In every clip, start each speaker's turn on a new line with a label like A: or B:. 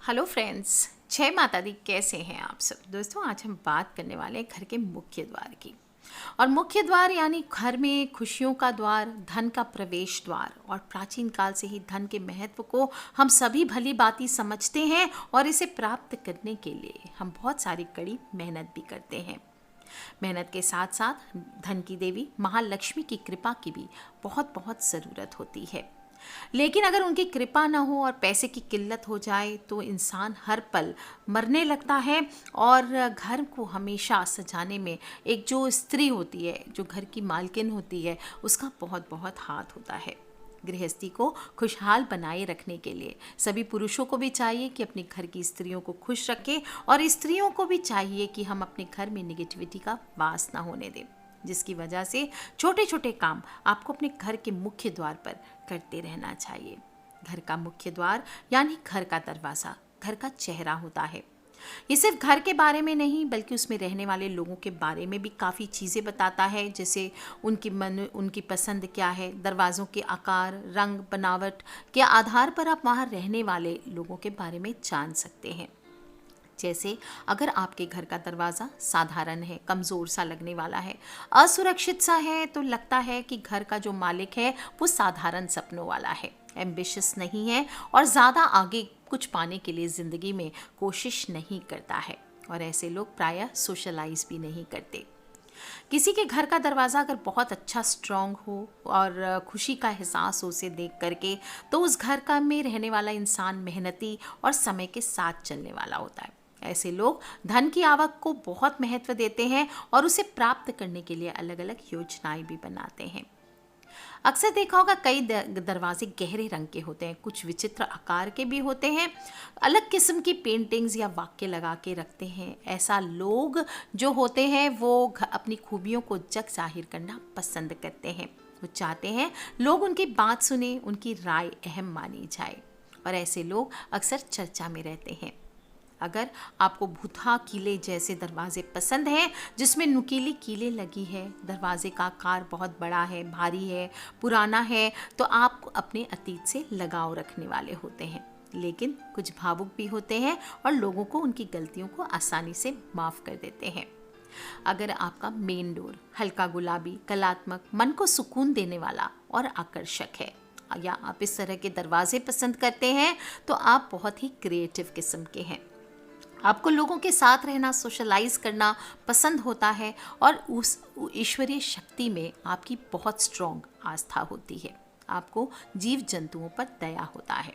A: Hello friends, जय माता दी। कैसे हैं आप सब? दोस्तों, आज हम बात करने वाले हैं घर के मुख्य द्वार की। और मुख्य द्वार यानी घर में खुशियों का द्वार, धन का प्रवेश द्वार। और प्राचीन काल से ही धन के महत्व को हम सभी भली भांति समझते हैं और इसे प्राप्त करने के लिए हम बहुत सारी कड़ी मेहनत भी करते हैं। मेहनत के साथ साथ धन की देवी महालक्ष्मी की कृपा की भी बहुत बहुत ज़रूरत होती है। लेकिन अगर उनकी कृपा ना हो और पैसे की किल्लत हो जाए तो इंसान हर पल मरने लगता है। और घर को हमेशा सजाने में एक जो स्त्री होती है, जो घर की मालकिन होती है, उसका बहुत बहुत हाथ होता है। गृहस्थी को खुशहाल बनाए रखने के लिए सभी पुरुषों को भी चाहिए कि अपने घर की स्त्रियों को खुश रखें, और स्त्रियों को भी चाहिए कि हम अपने घर में निगेटिविटी का वास ना होने दें, जिसकी वजह से छोटे छोटे काम आपको अपने घर के मुख्य द्वार पर करते रहना चाहिए। घर का मुख्य द्वार यानी घर का दरवाज़ा घर का चेहरा होता है। ये सिर्फ घर के बारे में नहीं बल्कि उसमें रहने वाले लोगों के बारे में भी काफ़ी चीज़ें बताता है, जैसे उनकी पसंद क्या है। दरवाज़ों के आकार, रंग, बनावट के आधार पर आप वहाँ रहने वाले लोगों के बारे में जान सकते हैं। जैसे अगर आपके घर का दरवाज़ा साधारण है, कमज़ोर सा लगने वाला है, असुरक्षित सा है, तो लगता है कि घर का जो मालिक है वो साधारण सपनों वाला है, एम्बिशियस नहीं है और ज़्यादा आगे कुछ पाने के लिए ज़िंदगी में कोशिश नहीं करता है। और ऐसे लोग प्रायः सोशलाइज भी नहीं करते। किसी के घर का दरवाज़ा अगर बहुत अच्छा स्ट्रॉन्ग हो और खुशी का एहसास हो उसे देख करके, तो उस घर का में रहने वाला इंसान मेहनती और समय के साथ चलने वाला होता है। ऐसे लोग धन की आवक को बहुत महत्व देते हैं और उसे प्राप्त करने के लिए अलग अलग योजनाएं भी बनाते हैं। अक्सर देखा होगा कई दरवाजे गहरे रंग के होते हैं, कुछ विचित्र आकार के भी होते हैं, अलग किस्म की पेंटिंग्स या वाक्य लगा के रखते हैं। ऐसा लोग जो होते हैं वो अपनी खूबियों को जग जाहिर करना पसंद करते हैं। वो चाहते हैं लोग उनकी बात सुने, उनकी राय अहम मानी जाए, और ऐसे लोग अक्सर चर्चा में रहते हैं। अगर आपको भूथा किले जैसे दरवाजे पसंद हैं जिसमें नुकीली कीलें लगी है, दरवाजे का आकार बहुत बड़ा है, भारी है, पुराना है, तो आप अपने अतीत से लगाव रखने वाले होते हैं। लेकिन कुछ भावुक भी होते हैं और लोगों को उनकी गलतियों को आसानी से माफ़ कर देते हैं। अगर आपका मेन डोर हल्का गुलाबी, कलात्मक, मन को सुकून देने वाला और आकर्षक है, या आप इस तरह के दरवाजे पसंद करते हैं, तो आप बहुत ही क्रिएटिव किस्म के हैं। आपको लोगों के साथ रहना, सोशलाइज करना पसंद होता है और उस ईश्वरीय शक्ति में आपकी बहुत स्ट्रॉन्ग आस्था होती है। आपको जीव जंतुओं पर दया होता है।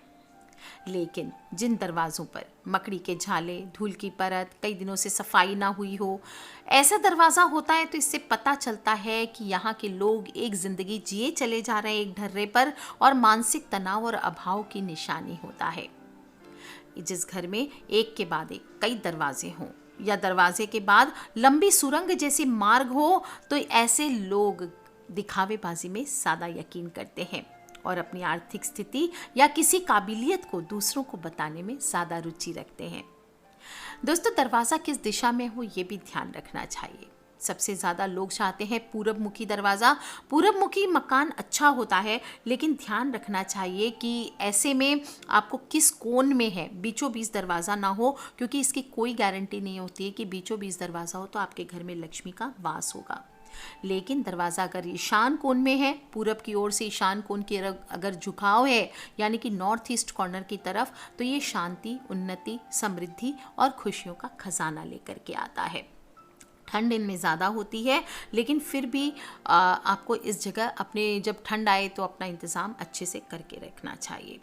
A: लेकिन जिन दरवाज़ों पर मकड़ी के झाले, धूल की परत, कई दिनों से सफाई ना हुई हो, ऐसा दरवाज़ा होता है, तो इससे पता चलता है कि यहाँ के लोग एक ज़िंदगी जिए चले जा रहे हैं एक ढर्रे पर, और मानसिक तनाव और अभाव की निशानी होता है। जिस घर में एक के बाद एक कई दरवाजे हों या दरवाजे के बाद लंबी सुरंग जैसी मार्ग हो, तो ऐसे लोग दिखावेबाजी में ज़्यादा यकीन करते हैं और अपनी आर्थिक स्थिति या किसी काबिलियत को दूसरों को बताने में ज़्यादा रुचि रखते हैं। दोस्तों, दरवाज़ा किस दिशा में हो ये भी ध्यान रखना चाहिए। सबसे ज़्यादा लोग चाहते हैं पूरब मुखी दरवाज़ा। पूरब मुखी मकान अच्छा होता है, लेकिन ध्यान रखना चाहिए कि ऐसे में आपको किस कोण में है, बीचों बीच दरवाज़ा ना हो, क्योंकि इसकी कोई गारंटी नहीं होती है कि बीचों बीच दरवाज़ा हो तो आपके घर में लक्ष्मी का वास होगा। लेकिन दरवाज़ा अगर ईशान कोण में है, पूरब की ओर से ईशान कोण की अगर झुकाव है, यानी कि नॉर्थ ईस्ट कॉर्नर की तरफ, तो ये शांति, उन्नति, समृद्धि और खुशियों का खजाना लेकर के आता है। ठंड इनमें ज़्यादा होती है, लेकिन फिर भी आपको इस जगह अपने जब ठंड आए तो अपना इंतज़ाम अच्छे से करके रखना चाहिए।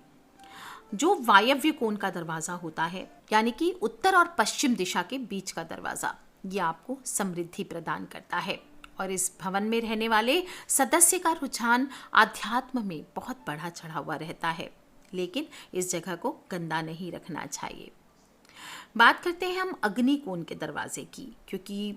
A: जो वायव्य कोण का दरवाज़ा होता है, यानी कि उत्तर और पश्चिम दिशा के बीच का दरवाज़ा, ये आपको समृद्धि प्रदान करता है और इस भवन में रहने वाले सदस्य का रुझान आध्यात्म में बहुत बढ़ा चढ़ा हुआ रहता है। लेकिन इस जगह को गंदा नहीं रखना चाहिए। बात करते हैं हम अग्निकोण के दरवाजे की, क्योंकि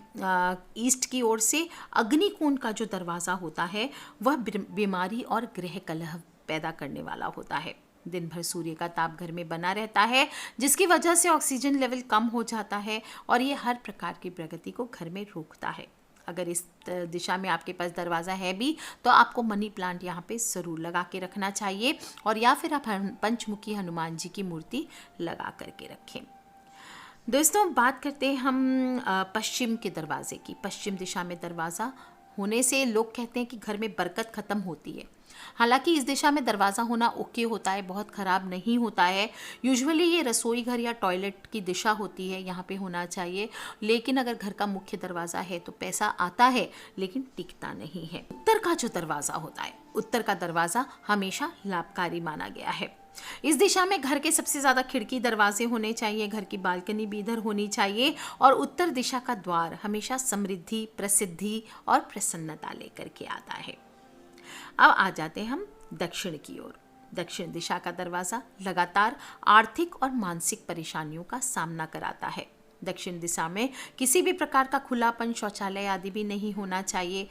A: ईस्ट की ओर से अग्निकोण का जो दरवाज़ा होता है वह बीमारी और गृह कलह पैदा करने वाला होता है। दिन भर सूर्य का ताप घर में बना रहता है, जिसकी वजह से ऑक्सीजन लेवल कम हो जाता है और ये हर प्रकार की प्रगति को घर में रोकता है। अगर इस दिशा में आपके पास दरवाज़ा है भी तो आपको मनी प्लांट यहाँ पे ज़रूर लगा के रखना चाहिए, और या फिर आप पंचमुखी हनुमान जी की मूर्ति लगा करके रखें। दोस्तों, बात करते हैं हम पश्चिम के दरवाजे की। पश्चिम दिशा में दरवाज़ा होने से लोग कहते हैं कि घर में बरकत ख़त्म होती है। हालांकि इस दिशा में दरवाज़ा होना ओके होता है, बहुत ख़राब नहीं होता है। यूजुअली ये रसोई घर या टॉयलेट की दिशा होती है, यहाँ पे होना चाहिए। लेकिन अगर घर का मुख्य दरवाज़ा है तो पैसा आता है लेकिन टिकता नहीं है। उत्तर का जो दरवाज़ा होता है, उत्तर का दरवाज़ा हमेशा लाभकारी माना गया है। इस दिशा में घर के सबसे ज़्यादा खिड़की दरवाजे होने चाहिए, घर की बालकनी भी इधर होनी चाहिए, और उत्तर दिशा का द्वार हमेशा समृद्धि, प्रसिद्धि और प्रसन्नता लेकर के आता है। अब आ जाते हैं हम दक्षिण की ओर। दक्षिण दिशा का दरवाज़ा लगातार आर्थिक और मानसिक परेशानियों का सामना कराता है। दक्षिण दिशा में किसी भी प्रकार का खुलापन, शौचालय आदि भी नहीं होना चाहिए,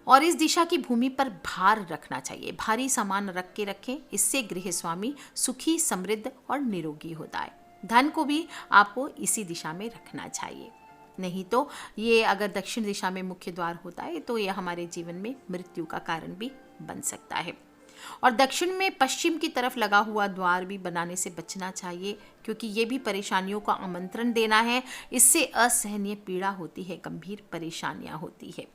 A: और इस दिशा की भूमि पर भार रखना चाहिए। भारी सामान रख के रखें, इससे गृह स्वामी सुखी, समृद्ध और निरोगी होता है। धन को भी आपको इसी दिशा में रखना चाहिए, नहीं तो ये अगर दक्षिण दिशा में मुख्य द्वार होता है तो ये हमारे जीवन में मृत्यु का कारण भी बन सकता है। और दक्षिण में पश्चिम की तरफ लगा हुआ द्वार भी बनाने से बचना चाहिए, क्योंकि ये भी परेशानियों का आमंत्रण देना है। इससे असहनीय पीड़ा होती है, गंभीर परेशानियां होती है।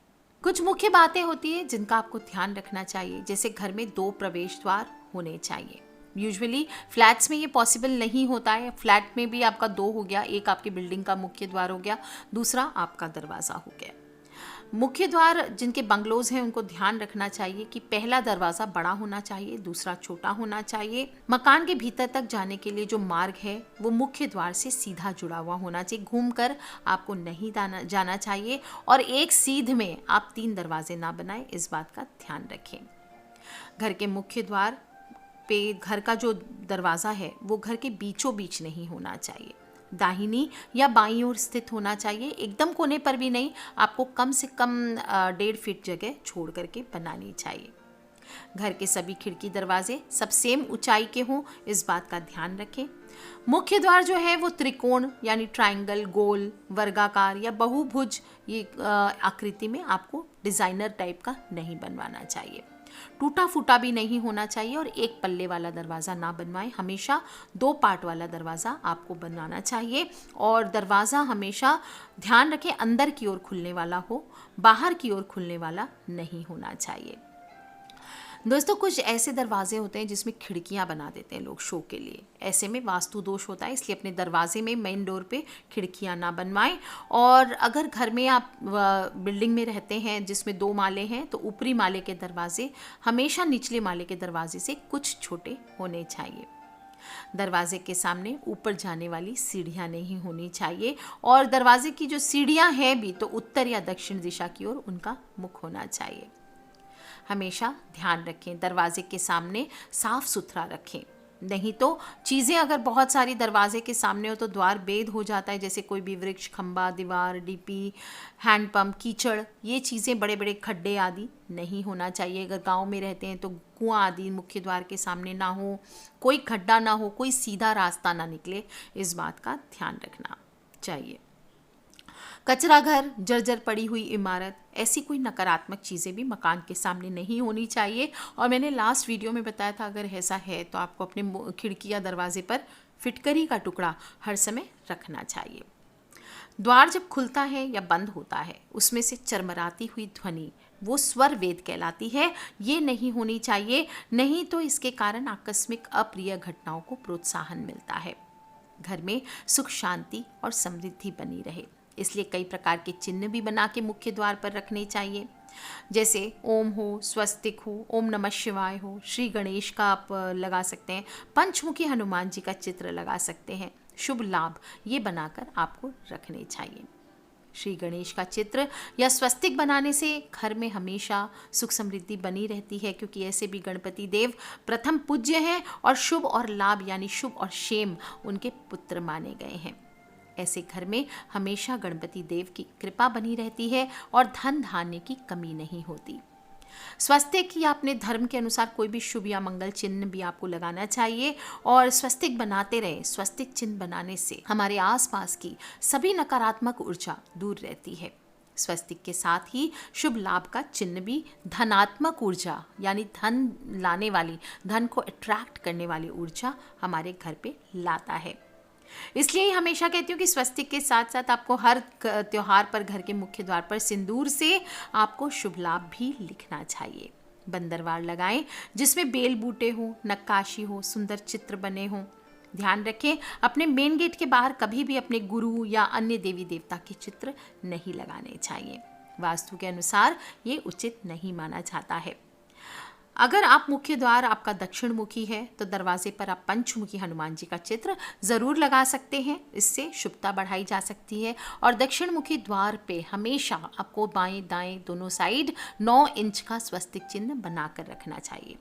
A: कुछ मुख्य बातें होती है जिनका आपको ध्यान रखना चाहिए, जैसे घर में 2 प्रवेश द्वार होने चाहिए। यूजुअली फ्लैट्स में ये पॉसिबल नहीं होता है। फ्लैट में भी आपका 2 हो गया, एक आपकी बिल्डिंग का मुख्य द्वार हो गया, दूसरा आपका दरवाज़ा हो गया। मुख्य द्वार जिनके बंगलोज हैं उनको ध्यान रखना चाहिए कि पहला दरवाज़ा बड़ा होना चाहिए, दूसरा छोटा होना चाहिए। मकान के भीतर तक जाने के लिए जो मार्ग है वो मुख्य द्वार से सीधा जुड़ा हुआ होना चाहिए, घूमकर आपको नहीं जाना चाहिए। और एक सीध में आप 3 दरवाजे ना बनाएं, इस बात का ध्यान रखें। घर के मुख्य द्वार पे घर का जो दरवाज़ा है वो घर के बीचों बीच नहीं होना चाहिए, दाहिनी या बाईं ओर स्थित होना चाहिए। एकदम कोने पर भी नहीं, आपको कम से कम 1.5 फीट जगह छोड़ करके बनानी चाहिए। घर के सभी खिड़की दरवाजे सब सेम ऊंचाई के हों, इस बात का ध्यान रखें। मुख्य द्वार जो है वो त्रिकोण यानी ट्रायंगल, गोल, वर्गाकार या बहुभुज ये आकृति में आपको डिज़ाइनर टाइप का नहीं बनवाना चाहिए। टूटा फूटा भी नहीं होना चाहिए, और एक पल्ले वाला दरवाज़ा ना बनवाएं। हमेशा 2 पार्ट वाला दरवाज़ा आपको बनवाना चाहिए, और दरवाज़ा हमेशा ध्यान रखें अंदर की ओर खुलने वाला हो, बाहर की ओर खुलने वाला नहीं होना चाहिए। दोस्तों, कुछ ऐसे दरवाजे होते हैं जिसमें खिड़कियां बना देते हैं लोग शो के लिए। ऐसे में वास्तु दोष होता है, इसलिए अपने दरवाजे में मेन डोर पे खिड़कियां ना बनवाएं। और अगर घर में आप बिल्डिंग में रहते हैं जिसमें 2 माले हैं तो ऊपरी माले के दरवाजे हमेशा निचले माले के दरवाजे से कुछ छोटे होने चाहिए। दरवाजे के सामने ऊपर जाने वाली सीढ़ियां नहीं होनी चाहिए, और दरवाजे की जो सीढ़ियां हैं भी तो उत्तर या दक्षिण दिशा की ओर उनका मुख होना चाहिए। हमेशा ध्यान रखें दरवाजे के सामने साफ सुथरा रखें, नहीं तो चीज़ें अगर बहुत सारी दरवाजे के सामने हो तो द्वार बेद हो जाता है, जैसे कोई भी वृक्ष, खंबा, दीवार, डीपी, हैंडपंप, कीचड़, ये चीज़ें, बड़े बड़े खड्डे आदि नहीं होना चाहिए। अगर गांव में रहते हैं तो कुआं आदि मुख्य द्वार के सामने ना हो, कोई खड्डा ना हो, कोई सीधा रास्ता ना निकले, इस बात का ध्यान रखना चाहिए। कचरा घर, जर्जर पड़ी हुई इमारत, ऐसी कोई नकारात्मक चीज़ें भी मकान के सामने नहीं होनी चाहिए। और मैंने लास्ट वीडियो में बताया था अगर ऐसा है तो आपको अपने खिड़की या दरवाजे पर फिटकरी का टुकड़ा हर समय रखना चाहिए। द्वार जब खुलता है या बंद होता है उसमें से चरमराती हुई ध्वनि वो स्वर वेद कहलाती है, ये नहीं होनी चाहिए, नहीं तो इसके कारण आकस्मिक अप्रिय घटनाओं को प्रोत्साहन मिलता है। घर में सुख, शांति और समृद्धि बनी रहे, इसलिए कई प्रकार के चिन्ह भी बना के मुख्य द्वार पर रखने चाहिए, जैसे ओम हो, स्वस्तिक हो, ओम नमः शिवाय हो, श्री गणेश का आप लगा सकते हैं, पंचमुखी हनुमान जी का चित्र लगा सकते हैं, शुभ लाभ ये बनाकर आपको रखने चाहिए। श्री गणेश का चित्र या स्वस्तिक बनाने से घर में हमेशा सुख समृद्धि बनी रहती है, क्योंकि ऐसे भी गणपति देव प्रथम पूज्य हैं और शुभ और लाभ यानी शुभ और क्षेम उनके पुत्र माने गए हैं। ऐसे घर में हमेशा गणपति देव की कृपा बनी रहती है और धन धान्य की कमी नहीं होती। स्वस्तिक या अपने धर्म के अनुसार कोई भी शुभ या मंगल चिन्ह भी आपको लगाना चाहिए और स्वस्तिक बनाते रहे। स्वस्तिक चिन्ह बनाने से हमारे आसपास की सभी नकारात्मक ऊर्जा दूर रहती है। स्वस्तिक के साथ ही शुभ लाभ का चिन्ह भी धनात्मक ऊर्जा यानी धन लाने वाली, धन को अट्रैक्ट करने वाली ऊर्जा हमारे घर पे लाता है। इसलिए ही हमेशा कहती हूँ कि स्वस्तिक के साथ साथ आपको हर त्योहार पर घर के मुख्य द्वार पर सिंदूर से आपको शुभ लाभ भी लिखना चाहिए। बंदरवार लगाएं जिसमें बेल बूटे हो, नक्काशी हो, सुंदर चित्र बने हों। ध्यान रखें अपने मेन गेट के बाहर कभी भी अपने गुरु या अन्य देवी देवता के चित्र नहीं लगाने चाहिए। वास्तु के अनुसार ये उचित नहीं माना जाता है। अगर आप मुख्य द्वार आपका दक्षिण मुखी है तो दरवाजे पर आप पंचमुखी हनुमान जी का चित्र ज़रूर लगा सकते हैं। इससे शुभता बढ़ाई जा सकती है। और दक्षिण मुखी द्वार पे हमेशा आपको बाएं दाएं दोनों साइड 9 इंच का स्वस्तिक चिन्ह बनाकर रखना चाहिए।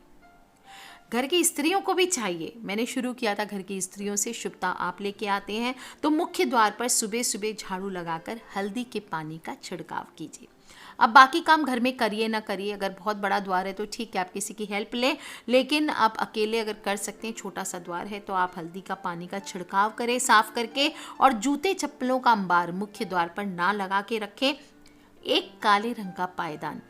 A: घर की स्त्रियों को भी चाहिए। मैंने शुरू किया था घर की स्त्रियों से, शुभता आप लेके आते हैं तो मुख्य द्वार पर सुबह सुबह झाड़ू लगाकर हल्दी के पानी का छिड़काव कीजिए। अब बाकी काम घर में करिए ना करिए, अगर बहुत बड़ा द्वार है तो ठीक है आप किसी की हेल्प लें, लेकिन आप अकेले अगर कर सकते हैं, छोटा सा द्वार है तो आप हल्दी का पानी का छिड़काव करें साफ करके। और जूते चप्पलों का अंबार मुख्य द्वार पर ना लगा के रखें। एक काले रंग का पायदान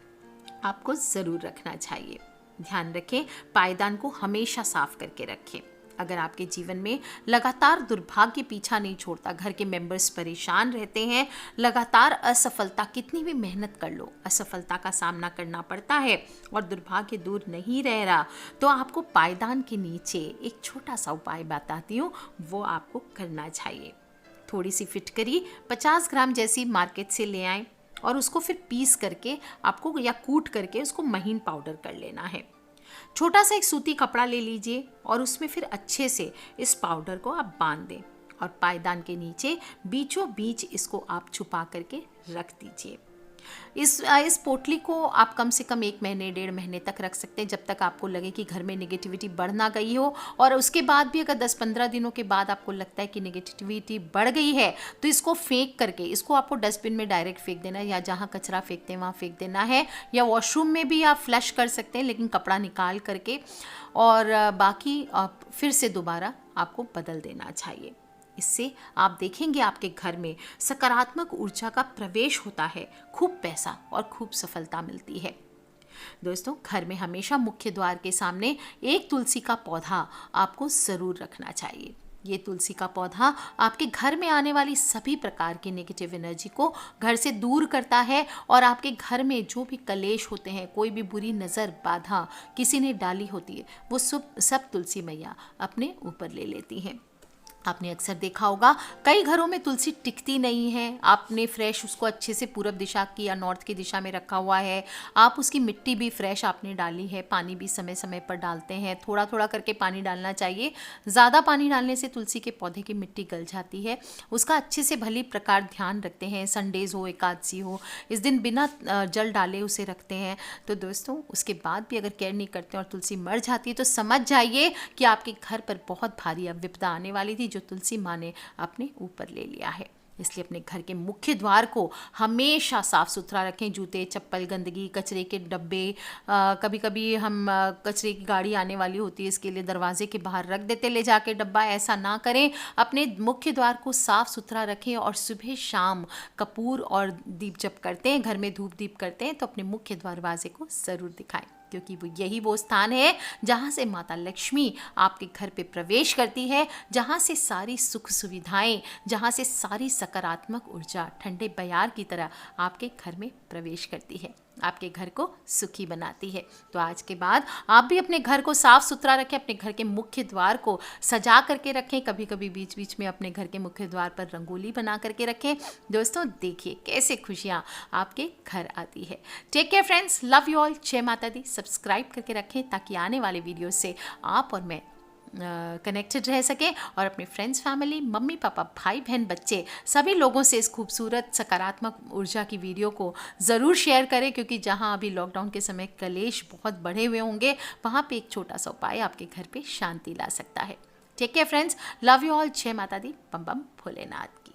A: आपको ज़रूर रखना चाहिए। ध्यान रखें पायदान को हमेशा साफ करके रखें। अगर आपके जीवन में लगातार दुर्भाग्य पीछा नहीं छोड़ता, घर के मेंबर्स परेशान रहते हैं, लगातार असफलता, कितनी भी मेहनत कर लो असफलता का सामना करना पड़ता है और दुर्भाग्य दूर नहीं रह रहा, तो आपको पायदान के नीचे एक छोटा सा उपाय बताती हूँ, वो आपको करना चाहिए। थोड़ी सी फिटकरी 50 ग्राम जैसी मार्केट से ले आएँ और उसको फिर पीस करके आपको या कूट करके उसको महीन पाउडर कर लेना है। छोटा सा एक सूती कपड़ा ले लीजिए और उसमें फिर अच्छे से इस पाउडर को आप बांध दें और पायदान के नीचे बीचों बीच इसको आप छुपा करके रख दीजिए। इस पोटली को आप कम से कम 1 महीने 1.5 महीने तक रख सकते हैं, जब तक आपको लगे कि घर में नेगेटिविटी बढ़ ना गई हो। और उसके बाद भी अगर 10-15 दिनों के बाद आपको लगता है कि नेगेटिविटी बढ़ गई है तो इसको फेंक करके, इसको आपको डस्टबिन में डायरेक्ट फेंक देना है, या जहाँ कचरा फेंकते हैं वहाँ फेंक देना है, या वॉशरूम में भी आप फ्लश कर सकते हैं लेकिन कपड़ा निकाल करके, और बाकी आप फिर से दोबारा आपको बदल देना चाहिए। इससे आप देखेंगे आपके घर में सकारात्मक ऊर्जा का प्रवेश होता है, खूब पैसा और खूब सफलता मिलती है। दोस्तों, घर में हमेशा मुख्य द्वार के सामने एक तुलसी का पौधा आपको ज़रूर रखना चाहिए। ये तुलसी का पौधा आपके घर में आने वाली सभी प्रकार की नेगेटिव एनर्जी को घर से दूर करता है और आपके घर में जो भी कलेश होते हैं, कोई भी बुरी नज़र बाधा किसी ने डाली होती है, वो सब तुलसी मैया अपने ऊपर ले लेती हैं। आपने अक्सर देखा होगा कई घरों में तुलसी टिकती नहीं है। आपने फ्रेश उसको अच्छे से पूरब दिशा की या नॉर्थ की दिशा में रखा हुआ है, आप उसकी मिट्टी भी फ्रेश आपने डाली है, पानी भी समय समय पर डालते हैं, थोड़ा थोड़ा करके पानी डालना चाहिए। ज़्यादा पानी डालने से तुलसी के पौधे की मिट्टी गल जाती है। उसका अच्छे से भली प्रकार ध्यान रखते हैं। संडेज हो, एकादशी हो, इस दिन बिना जल डाले उसे रखते हैं। तो दोस्तों, उसके बाद भी अगर केयर नहीं करते और तुलसी मर जाती है तो समझ जाइए कि आपके घर पर बहुत भारी अब विपदा आने वाली थी, जो तुलसी माँ ने अपने ऊपर ले लिया है। इसलिए अपने घर के मुख्य द्वार को हमेशा साफ सुथरा रखें। जूते चप्पल, गंदगी, कचरे के डब्बे, कभी कभी हम कचरे की गाड़ी आने वाली होती है, इसके लिए दरवाजे के बाहर रख देते ले जाके डब्बा, ऐसा ना करें। अपने मुख्य द्वार को साफ सुथरा रखें और सुबह शाम कपूर और दीप जब करते हैं, घर में धूप दीप करते हैं, तो अपने मुख्य दरवाजे को ज़रूर दिखाएं, क्योंकि यही वो स्थान है जहाँ से माता लक्ष्मी आपके घर पे प्रवेश करती है, जहाँ से सारी सुख सुविधाएं, जहाँ से सारी सकारात्मक ऊर्जा ठंडे बयार की तरह आपके घर में प्रवेश करती है, आपके घर को सुखी बनाती है। तो आज के बाद आप भी अपने घर को साफ सुथरा रखें, अपने घर के मुख्य द्वार को सजा करके रखें। कभी कभी बीच बीच में अपने घर के मुख्य द्वार पर रंगोली बना करके रखें। दोस्तों, देखिए कैसे खुशियाँ आपके घर आती है। Take care friends, love you all, जय माता दी। सब्सक्राइब करके रखें ताकि आने वाले वीडियो से आप और मैं कनेक्टेड रह सके और अपने फ्रेंड्स, फैमिली, मम्मी पापा, भाई बहन, बच्चे, सभी लोगों से इस खूबसूरत सकारात्मक ऊर्जा की वीडियो को ज़रूर शेयर करें, क्योंकि जहां अभी लॉकडाउन के समय कलेश बहुत बढ़े हुए होंगे, वहां पे एक छोटा सा उपाय आपके घर पे शांति ला सकता है। Take care friends, love you all, जय माता दी, बम बम भोलेनाथ की।